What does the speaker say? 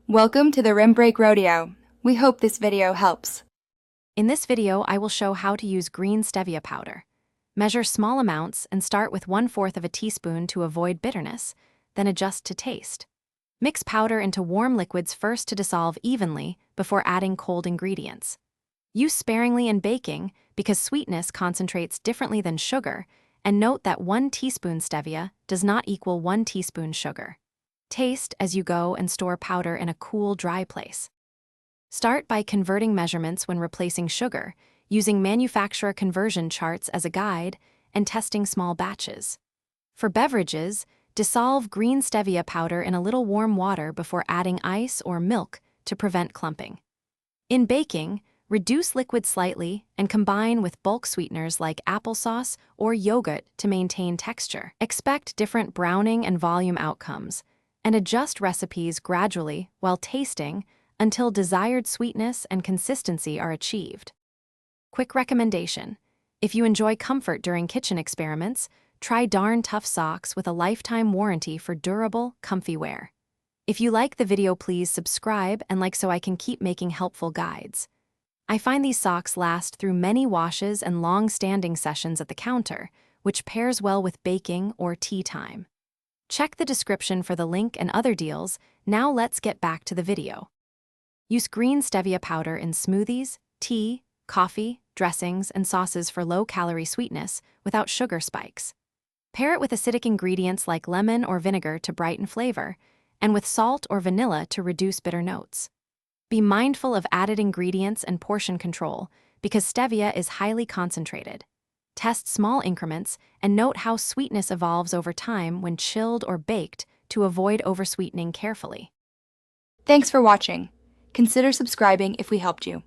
Welcome to the Rim Break Rodeo. We hope this video helps. In this video, I will show how to use green stevia powder. Measure small amounts and start with 1/4 of a teaspoon to avoid bitterness, then adjust to taste. Mix powder into warm liquids first to dissolve evenly before adding cold ingredients. Use sparingly in baking because sweetness concentrates differently than sugar, and note that 1 teaspoon stevia does not equal 1 teaspoon sugar. Taste as you go and store powder in a cool, dry place. Start by converting measurements when replacing sugar, using manufacturer conversion charts as a guide, and testing small batches. For beverages, dissolve green stevia powder in a little warm water before adding ice or milk to prevent clumping. In baking, reduce liquid slightly and combine with bulk sweeteners like applesauce or yogurt to maintain texture. Expect different browning and volume outcomes, and adjust recipes gradually while tasting until desired sweetness and consistency are achieved. Quick recommendation: if you enjoy comfort during kitchen experiments, try Darn Tough socks with a lifetime warranty for durable, comfy wear. If you like the video, please subscribe and like so I can keep making helpful guides. I find these socks last through many washes and long-standing sessions at the counter, which pairs well with baking or tea time. Check the description for the link and other deals. Now let's get back to the video. Use green stevia powder in smoothies, tea, coffee, dressings, and sauces for low-calorie sweetness without sugar spikes. Pair it with acidic ingredients like lemon or vinegar to brighten flavor, and with salt or vanilla to reduce bitter notes. Be mindful of added ingredients and portion control because stevia is highly concentrated. Test small increments and note how sweetness evolves over time when chilled or baked to avoid oversweetening carefully. Thanks for watching. Consider subscribing if we helped you.